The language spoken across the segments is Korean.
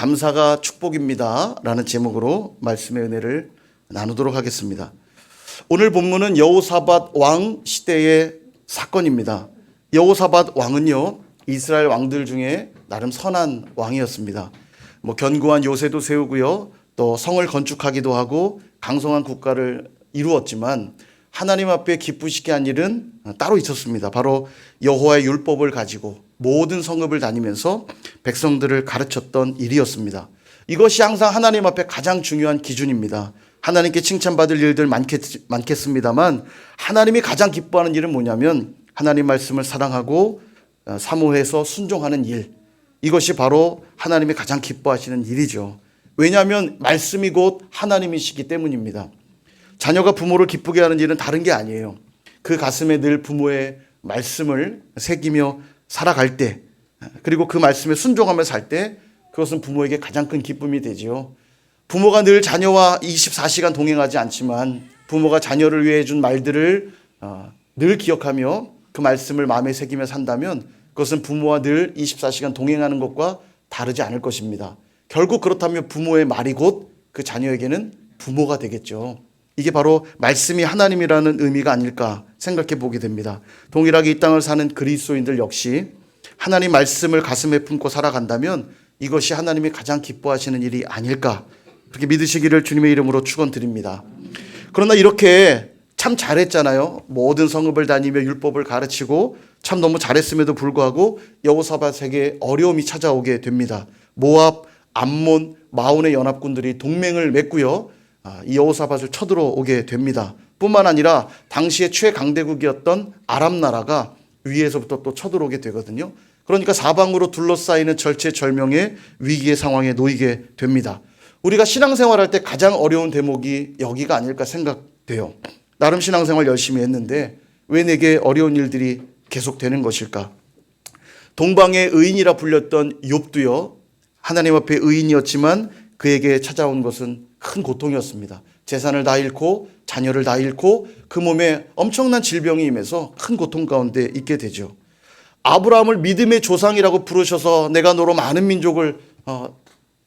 감사가 축복입니다 라는 제목으로 말씀의 은혜를 나누도록 하겠습니다. 오늘 본문은 여호사밧 왕 시대의 사건입니다. 여호사밧 왕은요, 이스라엘 왕들 중에 나름 선한 왕이었습니다. 견고한 요새도 세우고요, 또 성을 건축하기도 하고 강성한 국가를 이루었지만 하나님 앞에 기쁘시게 한 일은 따로 있었습니다. 바로 여호와의 율법을 가지고 모든 성읍을 다니면서 백성들을 가르쳤던 일이었습니다. 이것이 항상 하나님 앞에 가장 중요한 기준입니다. 하나님께 칭찬받을 일들 많겠습니다만 하나님이 가장 기뻐하는 일은 뭐냐면 하나님 말씀을 사랑하고 사모해서 순종하는 일, 이것이 바로 하나님이 가장 기뻐하시는 일이죠. 왜냐하면 말씀이 곧 하나님이시기 때문입니다. 자녀가 부모를 기쁘게 하는 일은 다른 게 아니에요. 그 가슴에 늘 부모의 말씀을 새기며 살아갈 때, 그리고 그 말씀에 순종하며 살 때, 그것은 부모에게 가장 큰 기쁨이 되지요. 부모가 늘 자녀와 24시간 동행하지 않지만 부모가 자녀를 위해 해준 말들을 늘 기억하며 그 말씀을 마음에 새기며 산다면 그것은 부모와 늘 24시간 동행하는 것과 다르지 않을 것입니다. 결국 그렇다면 부모의 말이 곧 그 자녀에게는 부모가 되겠죠. 이게 바로 말씀이 하나님이라는 의미가 아닐까 생각해 보게 됩니다. 동일하게 이 땅을 사는 그리스도인들 역시 하나님 말씀을 가슴에 품고 살아간다면 이것이 하나님이 가장 기뻐하시는 일이 아닐까, 그렇게 믿으시기를 주님의 이름으로 축원드립니다. 그러나 이렇게 참 잘했잖아요. 모든 성읍을 다니며 율법을 가르치고 참 너무 잘했음에도 불구하고 여호사밧에게 어려움이 찾아오게 됩니다. 모압, 암몬, 마온의 연합군들이 동맹을 맺고요, 이 여호사밧을 쳐들어오게 됩니다. 뿐만 아니라 당시의 최강대국이었던 아람 나라가 위에서부터 또 쳐들어오게 되거든요. 그러니까 사방으로 둘러싸이는 절체절명의 위기의 상황에 놓이게 됩니다. 우리가 신앙생활할 때 가장 어려운 대목이 여기가 아닐까 생각돼요. 나름 신앙생활 열심히 했는데 왜 내게 어려운 일들이 계속되는 것일까? 동방의 의인이라 불렸던 욥도요, 하나님 앞에 의인이었지만 그에게 찾아온 것은 큰 고통이었습니다. 재산을 다 잃고 자녀를 다 잃고 그 몸에 엄청난 질병이 임해서 큰 고통 가운데 있게 되죠. 아브라함을 믿음의 조상이라고 부르셔서 내가 너로 많은 민족을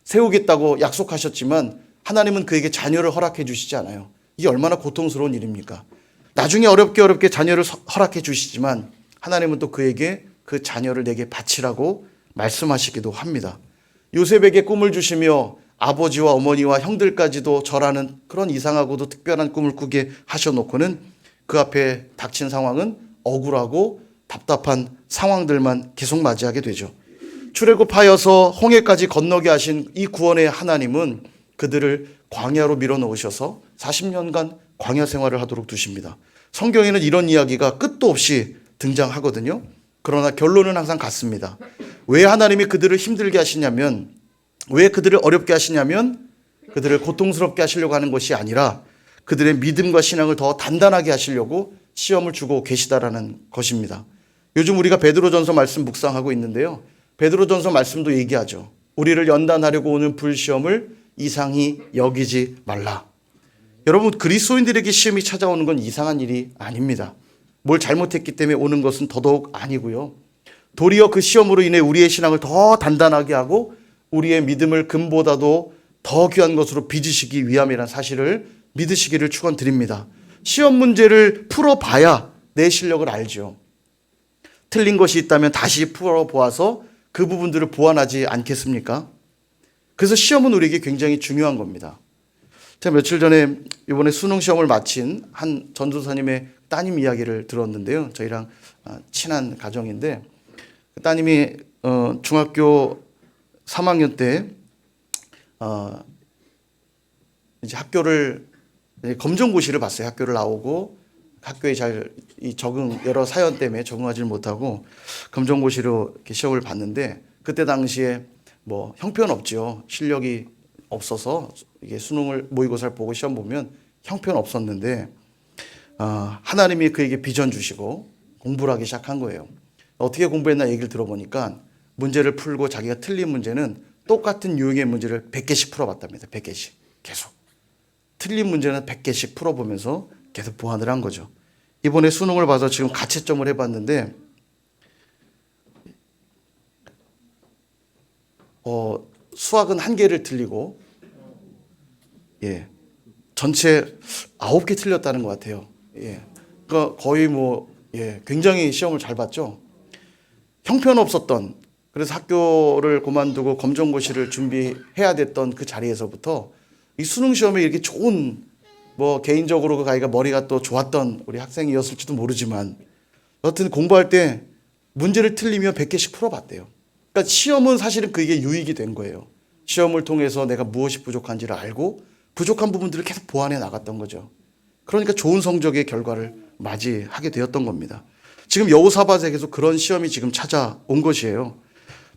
세우겠다고 약속하셨지만 하나님은 그에게 자녀를 허락해 주시지 않아요. 이게 얼마나 고통스러운 일입니까? 나중에 어렵게 자녀를 허락해 주시지만 하나님은 또 그에게 그 자녀를 내게 바치라고 말씀하시기도 합니다. 요셉에게 꿈을 주시며 아버지와 어머니와 형들까지도 절하는 그런 이상하고도 특별한 꿈을 꾸게 하셔놓고는 그 앞에 닥친 상황은 억울하고 답답한 상황들만 계속 맞이하게 되죠. 출애굽하여서 홍해까지 건너게 하신 이 구원의 하나님은 그들을 광야로 밀어넣으셔서 40년간 광야 생활을 하도록 두십니다. 성경에는 이런 이야기가 끝도 없이 등장하거든요. 그러나 결론은 항상 같습니다. 왜 하나님이 그들을 힘들게 하시냐면, 왜 그들을 어렵게 하시냐면 그들을 고통스럽게 하시려고 하는 것이 아니라 그들의 믿음과 신앙을 더 단단하게 하시려고 시험을 주고 계시다라는 것입니다. 요즘 우리가 베드로전서 말씀 묵상하고 있는데요, 베드로전서 말씀도 얘기하죠. 우리를 연단하려고 오는 불시험을 이상히 여기지 말라. 여러분, 그리스도인들에게 시험이 찾아오는 건 이상한 일이 아닙니다. 뭘 잘못했기 때문에 오는 것은 더더욱 아니고요, 도리어 그 시험으로 인해 우리의 신앙을 더 단단하게 하고 우리의 믿음을 금보다도 더 귀한 것으로 빚으시기 위함이라는 사실을 믿으시기를 축원드립니다. 시험 문제를 풀어봐야 내 실력을 알죠. 틀린 것이 있다면 다시 풀어보아서 그 부분들을 보완하지 않겠습니까? 그래서 시험은 우리에게 굉장히 중요한 겁니다. 제가 며칠 전에 이번에 수능 시험을 마친 한 전도사님의 따님 이야기를 들었는데요. 저희랑 친한 가정인데 그 따님이 중학교 3학년 때 이제 학교를 검정고시를 봤어요. 학교를 나오고 학교에 잘 적응, 여러 사연 때문에 적응하지 못하고 검정고시로 이렇게 시험을 봤는데 그때 당시에 뭐 형편없죠. 실력이 없어서 이게 수능을 모의고사를 보고 시험 보면 형편없었는데 하나님이 그에게 비전 주시고 공부를 하기 시작한 거예요. 어떻게 공부했나 얘기를 들어보니까 문제를 풀고 자기가 틀린 문제는 똑같은 유형의 문제를 100개씩 풀어봤답니다. 100개씩 계속. 틀린 문제는 100개씩 풀어보면서 계속 보완을 한 거죠. 이번에 수능을 봐서 지금 가채점을 해봤는데 수학은 한 개를 틀리고, 예, 전체 9개 틀렸다는 것 같아요. 예, 그러니까 거의 굉장히 시험을 잘 봤죠. 형편없었던, 그래서 학교를 그만두고 검정고시를 준비해야 됐던 그 자리에서부터 이 수능 시험에 이렇게 좋은, 개인적으로 그 아이가 머리가 또 좋았던 우리 학생이었을지도 모르지만, 여튼 공부할 때 문제를 틀리면 100개씩 풀어봤대요. 그러니까 시험은 사실은 그게 유익이 된 거예요. 시험을 통해서 내가 무엇이 부족한지를 알고 부족한 부분들을 계속 보완해 나갔던 거죠. 그러니까 좋은 성적의 결과를 맞이하게 되었던 겁니다. 지금 여호사밧에게서 그런 시험이 지금 찾아온 것이에요.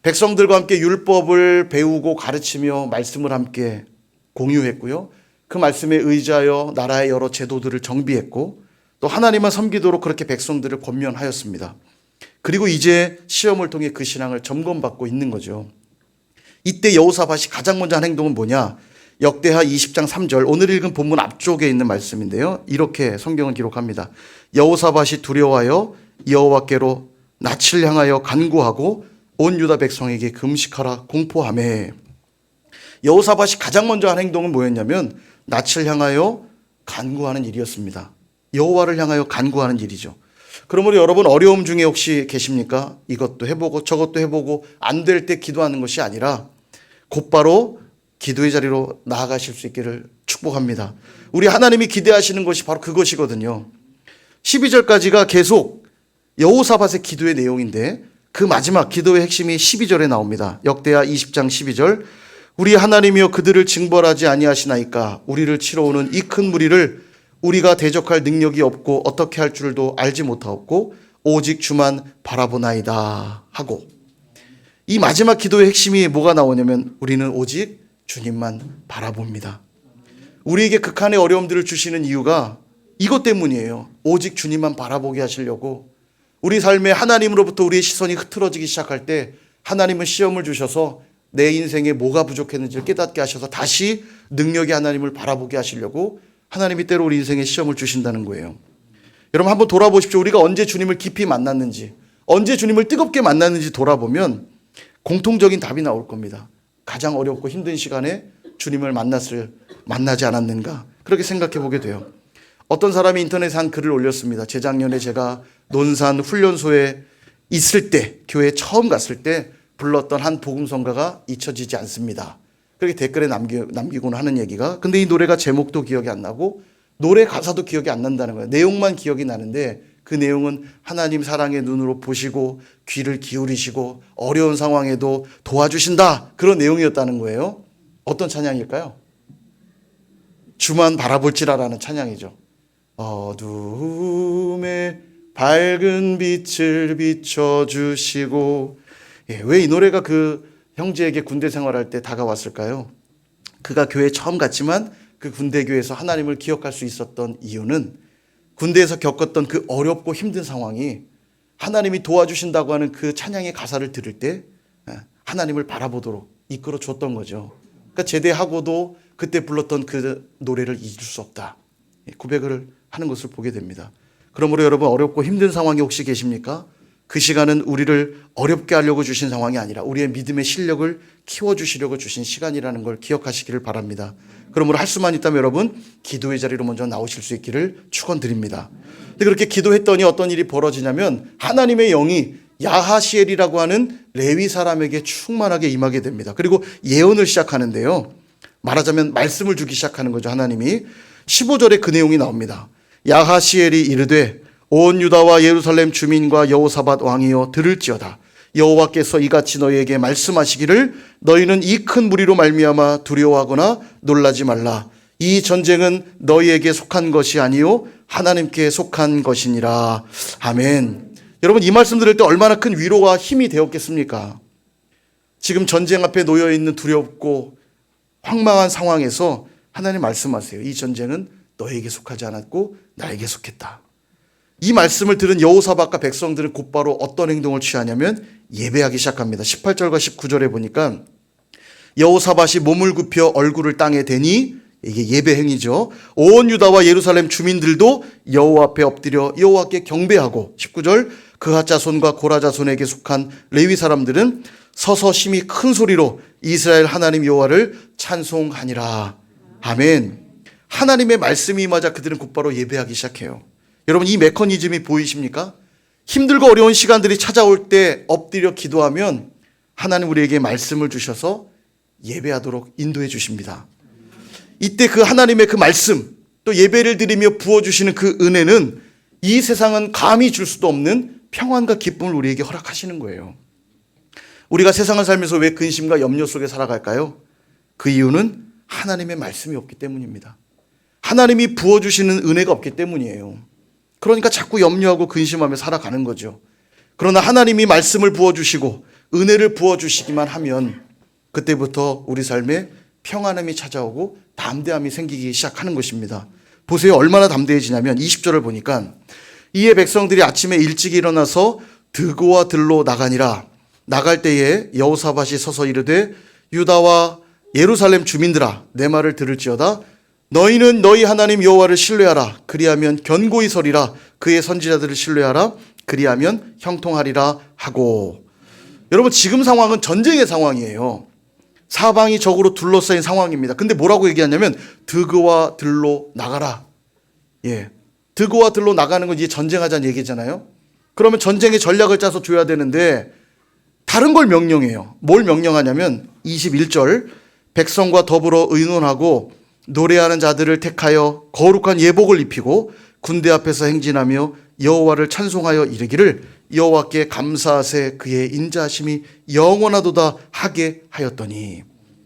백성들과 함께 율법을 배우고 가르치며 말씀을 함께 공유했고요. 그 말씀에 의지하여 나라의 여러 제도들을 정비했고 또 하나님만 섬기도록 그렇게 백성들을 권면하였습니다. 그리고 이제 시험을 통해 그 신앙을 점검받고 있는 거죠. 이때 여호사밧이 가장 먼저 한 행동은 뭐냐? 역대하 20장 3절, 오늘 읽은 본문 앞쪽에 있는 말씀인데요. 이렇게 성경은 기록합니다. 여호사밧이 두려워하여 여호와께로 낯을 향하여 간구하고 온 유다 백성에게 금식하라 공포하매. 여호사밧이 가장 먼저 한 행동은 뭐였냐면 낯을 향하여 간구하는 일이었습니다. 여호와를 향하여 간구하는 일이죠. 그러므로 여러분 어려움 중에 혹시 계십니까? 이것도 해보고 저것도 해보고 안 될 때 기도하는 것이 아니라 곧바로 기도의 자리로 나아가실 수 있기를 축복합니다. 우리 하나님이 기대하시는 것이 바로 그것이거든요. 12절까지가 계속 여호사밧의 기도의 내용인데 그 마지막 기도의 핵심이 12절에 나옵니다. 역대하 20장 12절, 우리 하나님이여 그들을 징벌하지 아니하시나이까 우리를 치러 오는 이 큰 무리를 우리가 대적할 능력이 없고 어떻게 할 줄도 알지 못하옵고 오직 주만 바라보나이다 하고, 이 마지막 기도의 핵심이 뭐가 나오냐면 우리는 오직 주님만 바라봅니다. 우리에게 극한의 어려움들을 주시는 이유가 이것 때문이에요. 오직 주님만 바라보게 하시려고. 우리 삶에 하나님으로부터 우리의 시선이 흐트러지기 시작할 때 하나님은 시험을 주셔서 내 인생에 뭐가 부족했는지를 깨닫게 하셔서 다시 능력의 하나님을 바라보게 하시려고 하나님이 때로 우리 인생에 시험을 주신다는 거예요. 여러분 한번 돌아보십시오. 우리가 언제 주님을 깊이 만났는지, 언제 주님을 뜨겁게 만났는지 돌아보면 공통적인 답이 나올 겁니다. 가장 어렵고 힘든 시간에 주님을 만나지 않았는가, 그렇게 생각해 보게 돼요. 어떤 사람이 인터넷에 한 글을 올렸습니다. 재작년에 제가 논산 훈련소에 있을 때, 교회에 처음 갔을 때 불렀던 한 복음성가가 잊혀지지 않습니다. 그렇게 댓글에 남기곤 하는 얘기가, 근데 이 노래가 제목도 기억이 안 나고 노래 가사도 기억이 안 난다는 거예요. 내용만 기억이 나는데 그 내용은 하나님 사랑의 눈으로 보시고 귀를 기울이시고 어려운 상황에도 도와주신다, 그런 내용이었다는 거예요. 어떤 찬양일까요? 주만 바라볼지라라는 찬양이죠. 어두움에 밝은 빛을 비춰주시고. 왜 이 노래가 그 형제에게 군대 생활할 때 다가왔을까요? 그가 교회에 처음 갔지만 그 군대교회에서 하나님을 기억할 수 있었던 이유는 군대에서 겪었던 그 어렵고 힘든 상황이 하나님이 도와주신다고 하는 그 찬양의 가사를 들을 때 하나님을 바라보도록 이끌어 줬던 거죠. 그러니까 제대하고도 그때 불렀던 그 노래를 잊을 수 없다, 고백을 하는 것을 보게 됩니다. 그러므로 여러분 어렵고 힘든 상황에 혹시 계십니까? 그 시간은 우리를 어렵게 하려고 주신 상황이 아니라 우리의 믿음의 실력을 키워주시려고 주신 시간이라는 걸 기억하시기를 바랍니다. 그러므로 할 수만 있다면 여러분 기도의 자리로 먼저 나오실 수 있기를 축원드립니다. 근데 그렇게 기도했더니 어떤 일이 벌어지냐면 하나님의 영이 야하시엘이라고 하는 레위 사람에게 충만하게 임하게 됩니다. 그리고 예언을 시작하는데요. 말하자면 말씀을 주기 시작하는 거죠. 하나님이 15절에 그 내용이 나옵니다. 야하시엘이 이르되 온 유다와 예루살렘 주민과 여호사밧 왕이여 들을지어다. 여호와께서 이같이 너희에게 말씀하시기를 너희는 이 큰 무리로 말미암아 두려워하거나 놀라지 말라. 이 전쟁은 너희에게 속한 것이 아니요 하나님께 속한 것이니라. 아멘. 여러분 이 말씀 들을 때 얼마나 큰 위로와 힘이 되었겠습니까? 지금 전쟁 앞에 놓여 있는 두렵고 황망한 상황에서 하나님 말씀하세요. 이 전쟁은 너희에게 속하지 않았고 나에게 속했다. 이 말씀을 들은 여호사밧과 백성들은 곧바로 어떤 행동을 취하냐면 예배하기 시작합니다. 18절과 19절에 보니까 여호사밧이 몸을 굽혀 얼굴을 땅에 대니, 이게 예배 행위죠. 온 유다와 예루살렘 주민들도 여호와 앞에 엎드려 여호와께 경배하고, 19절 그핫 자손과 고라 자손에게 속한 레위 사람들은 서서 심히 큰 소리로 이스라엘 하나님 여호와를 찬송하니라. 아멘. 하나님의 말씀이 임하자 그들은 곧바로 예배하기 시작해요. 여러분, 이 메커니즘이 보이십니까? 힘들고 어려운 시간들이 찾아올 때 엎드려 기도하면 하나님 우리에게 말씀을 주셔서 예배하도록 인도해 주십니다. 이때 그 하나님의 그 말씀, 또 예배를 드리며 부어주시는 그 은혜는 이 세상은 감히 줄 수도 없는 평안과 기쁨을 우리에게 허락하시는 거예요. 우리가 세상을 살면서 왜 근심과 염려 속에 살아갈까요? 그 이유는 하나님의 말씀이 없기 때문입니다. 하나님이 부어주시는 은혜가 없기 때문이에요. 그러니까 자꾸 염려하고 근심하며 살아가는 거죠. 그러나 하나님이 말씀을 부어주시고 은혜를 부어주시기만 하면 그때부터 우리 삶에 평안함이 찾아오고 담대함이 생기기 시작하는 것입니다. 보세요. 얼마나 담대해지냐면 20절을 보니까 이에 백성들이 아침에 일찍 일어나서 드고와 들로 나가니라. 나갈 때에 여호사밧이 서서 이르되 유다와 예루살렘 주민들아 내 말을 들을지어다. 너희는 너희 하나님 여호와를 신뢰하라. 그리하면 견고히 서리라. 그의 선지자들을 신뢰하라. 그리하면 형통하리라 하고. 여러분, 지금 상황은 전쟁의 상황이에요. 사방이 적으로 둘러싸인 상황입니다. 근데 뭐라고 얘기하냐면 드그와 들로 나가라. 예, 드그와 들로 나가는 건 이제 전쟁하자는 얘기잖아요. 그러면 전쟁의 전략을 짜서 줘야 되는데 다른 걸 명령해요. 뭘 명령하냐면 21절 백성과 더불어 의논하고 노래하는 자들을 택하여 거룩한 예복을 입히고 군대 앞에서 행진하며 여호와를 찬송하여 이르기를 여호와께 감사하세 그의 인자하심이 영원하도다 하게 하였더니.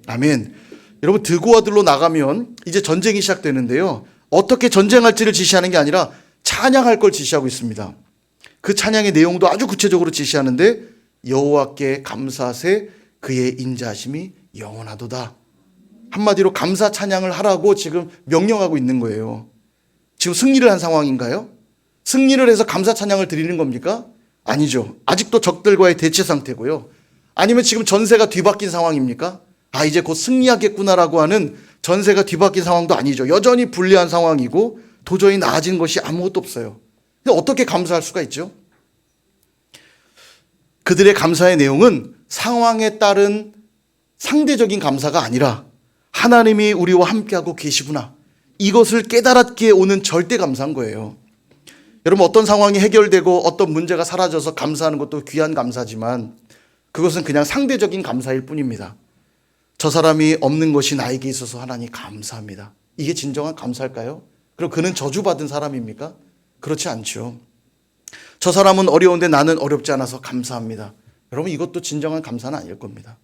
아멘. 여러분, 드고와 들로 나가면 이제 전쟁이 시작되는데요. 어떻게 전쟁할지를 지시하는 게 아니라 찬양할 걸 지시하고 있습니다. 그 찬양의 내용도 아주 구체적으로 지시하는데 여호와께 감사하세 그의 인자하심이 영원하도다. 한마디로 감사 찬양을 하라고 지금 명령하고 있는 거예요. 지금 승리를 한 상황인가요? 승리를 해서 감사 찬양을 드리는 겁니까? 아니죠. 아직도 적들과의 대치 상태고요. 아니면 지금 전세가 뒤바뀐 상황입니까? 아, 이제 곧 승리하겠구나라고 하는 전세가 뒤바뀐 상황도 아니죠. 여전히 불리한 상황이고 도저히 나아진 것이 아무것도 없어요. 근데 어떻게 감사할 수가 있죠? 그들의 감사의 내용은 상황에 따른 상대적인 감사가 아니라 하나님이 우리와 함께하고 계시구나. 이것을 깨달았기에 오는 절대 감사인 거예요. 여러분, 어떤 상황이 해결되고 어떤 문제가 사라져서 감사하는 것도 귀한 감사지만 그것은 그냥 상대적인 감사일 뿐입니다. 저 사람이 없는 것이 나에게 있어서 하나님 감사합니다. 이게 진정한 감사일까요? 그럼 그는 저주받은 사람입니까? 그렇지 않죠. 저 사람은 어려운데 나는 어렵지 않아서 감사합니다. 여러분, 이것도 진정한 감사는 아닐 겁니다.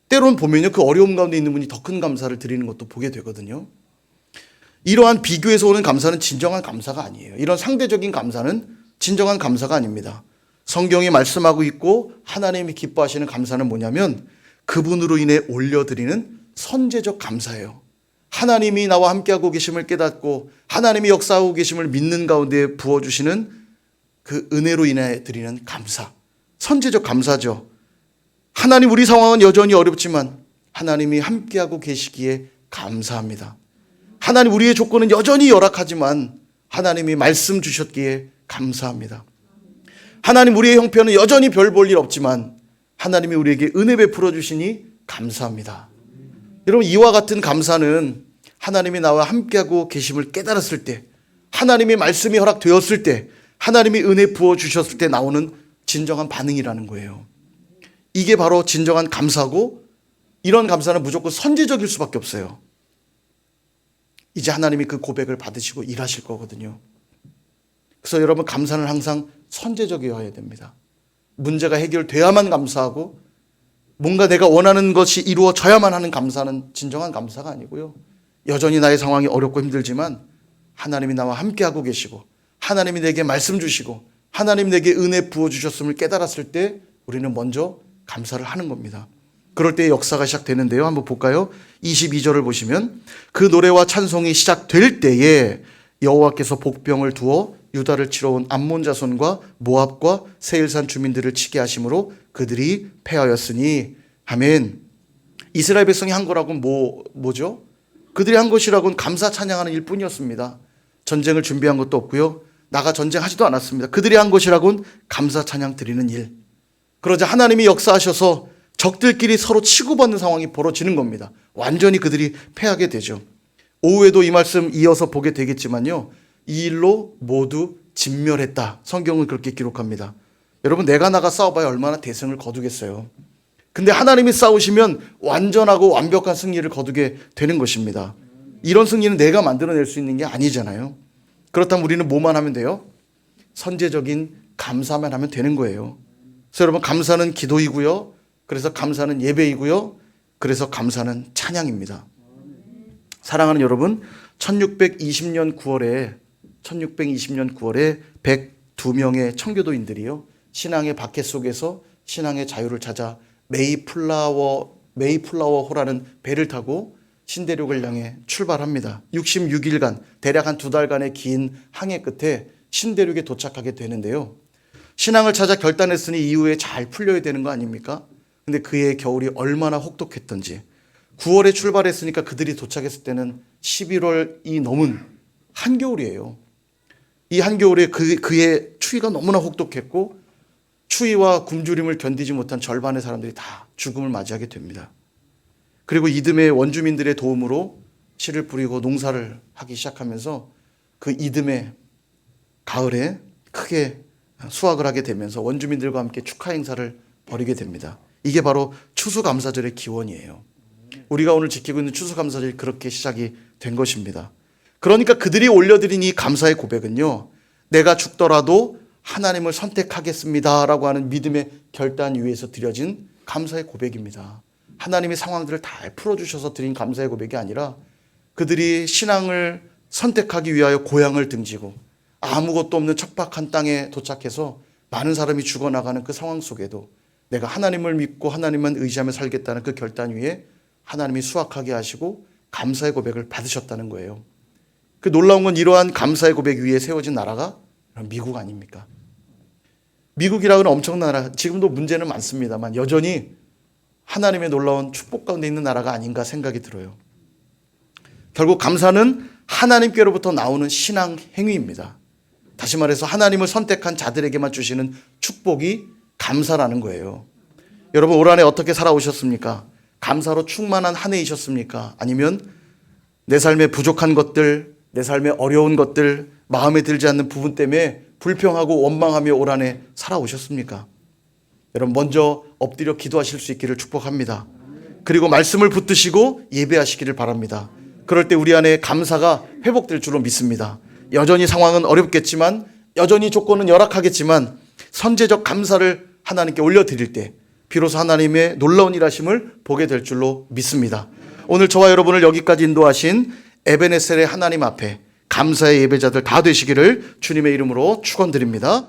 때론 보면요, 그 어려움 가운데 있는 분이 더 큰 감사를 드리는 것도 보게 되거든요. 이러한 비교에서 오는 감사는 진정한 감사가 아니에요. 이런 상대적인 감사는 진정한 감사가 아닙니다. 성경이 말씀하고 있고 하나님이 기뻐하시는 감사는 뭐냐면 그분으로 인해 올려드리는 선제적 감사예요. 하나님이 나와 함께하고 계심을 깨닫고 하나님이 역사하고 계심을 믿는 가운데 부어주시는 그 은혜로 인해 드리는 감사, 선제적 감사죠. 하나님, 우리 상황은 여전히 어렵지만 하나님이 함께하고 계시기에 감사합니다. 하나님, 우리의 조건은 여전히 열악하지만 하나님이 말씀 주셨기에 감사합니다. 하나님, 우리의 형편은 여전히 별 볼 일 없지만 하나님이 우리에게 은혜 베풀어 주시니 감사합니다. 여러분, 이와 같은 감사는 하나님이 나와 함께하고 계심을 깨달았을 때, 하나님의 말씀이 허락되었을 때, 하나님이 은혜 부어 주셨을 때 나오는 진정한 반응이라는 거예요. 이게 바로 진정한 감사고, 이런 감사는 무조건 선제적일 수밖에 없어요. 이제 하나님이 그 고백을 받으시고 일하실 거거든요. 그래서 여러분, 감사는 항상 선제적이어야 됩니다. 문제가 해결돼야만 감사하고 뭔가 내가 원하는 것이 이루어져야만 하는 감사는 진정한 감사가 아니고요. 여전히 나의 상황이 어렵고 힘들지만 하나님이 나와 함께하고 계시고 하나님이 내게 말씀 주시고 하나님이 내게 은혜 부어주셨음을 깨달았을 때 우리는 먼저 감사를 하는 겁니다. 그럴 때 역사가 시작되는데요. 한번 볼까요? 22절을 보시면 그 노래와 찬송이 시작될 때에 여호와께서 복병을 두어 유다를 치러 온 암몬 자손과 모압과 세일산 주민들을 치게 하심으로 그들이 패하였으니. 아멘. 이스라엘 백성이 한 거라고는 뭐죠? 그들이 한 것이라고는 감사 찬양하는 일뿐이었습니다. 전쟁을 준비한 것도 없고요. 나가 전쟁하지도 않았습니다. 그들이 한 것이라고는 감사 찬양 드리는 일. 그러자 하나님이 역사하셔서 적들끼리 서로 치고받는 상황이 벌어지는 겁니다. 완전히 그들이 패하게 되죠. 오후에도 이 말씀 이어서 보게 되겠지만요, 이 일로 모두 진멸했다. 성경은 그렇게 기록합니다. 여러분, 내가 나가 싸워봐야 얼마나 대승을 거두겠어요. 근데 하나님이 싸우시면 완전하고 완벽한 승리를 거두게 되는 것입니다. 이런 승리는 내가 만들어낼 수 있는 게 아니잖아요. 그렇다면 우리는 뭐만 하면 돼요? 선제적인 감사만 하면 되는 거예요. 그래서 여러분, 감사는 기도이고요. 그래서 감사는 예배이고요. 그래서 감사는 찬양입니다. 사랑하는 여러분, 1620년 9월에 102명의 청교도인들이요, 신앙의 박해 속에서 신앙의 자유를 찾아 메이플라워호라는 배를 타고 신대륙을 향해 출발합니다. 66일간, 대략 한 2달간의 긴 항해 끝에 신대륙에 도착하게 되는데요. 신앙을 찾아 결단했으니 이후에 잘 풀려야 되는 거 아닙니까? 근데 그의 겨울이 얼마나 혹독했던지, 9월에 출발했으니까 그들이 도착했을 때는 11월이 넘은 한겨울이에요. 이 한겨울에 그의 추위가 너무나 혹독했고, 추위와 굶주림을 견디지 못한 절반의 사람들이 다 죽음을 맞이하게 됩니다. 그리고 이듬해 원주민들의 도움으로 씨를 뿌리고 농사를 하기 시작하면서 그 이듬해 가을에 크게 수확을 하게 되면서 원주민들과 함께 축하 행사를 벌이게 됩니다. 이게 바로 추수감사절의 기원이에요. 우리가 오늘 지키고 있는 추수감사절이 그렇게 시작이 된 것입니다. 그러니까 그들이 올려드린 이 감사의 고백은요, 내가 죽더라도 하나님을 선택하겠습니다라고 하는 믿음의 결단 위에서 드려진 감사의 고백입니다. 하나님의 상황들을 다 풀어주셔서 드린 감사의 고백이 아니라 그들이 신앙을 선택하기 위하여 고향을 등지고 아무것도 없는 척박한 땅에 도착해서 많은 사람이 죽어나가는 그 상황 속에도 내가 하나님을 믿고 하나님만 의지하며 살겠다는 그 결단 위에 하나님이 수확하게 하시고 감사의 고백을 받으셨다는 거예요. 그 놀라운 건 이러한 감사의 고백 위에 세워진 나라가 미국 아닙니까? 미국이라고는 엄청난 나라, 지금도 문제는 많습니다만 여전히 하나님의 놀라운 축복 가운데 있는 나라가 아닌가 생각이 들어요. 결국 감사는 하나님께로부터 나오는 신앙 행위입니다. 다시 말해서 하나님을 선택한 자들에게만 주시는 축복이 감사라는 거예요. 여러분, 올 한해 어떻게 살아오셨습니까? 감사로 충만한 한 해이셨습니까? 아니면 내 삶에 부족한 것들, 내 삶에 어려운 것들, 마음에 들지 않는 부분 때문에 불평하고 원망하며 올 한해 살아오셨습니까? 여러분, 먼저 엎드려 기도하실 수 있기를 축복합니다. 그리고 말씀을 붙드시고 예배하시기를 바랍니다. 그럴 때 우리 안에 감사가 회복될 줄로 믿습니다. 여전히 상황은 어렵겠지만, 여전히 조건은 열악하겠지만 선제적 감사를 하나님께 올려드릴 때 비로소 하나님의 놀라운 일하심을 보게 될 줄로 믿습니다. 오늘 저와 여러분을 여기까지 인도하신 에베네셀의 하나님 앞에 감사의 예배자들 다 되시기를 주님의 이름으로 축원드립니다.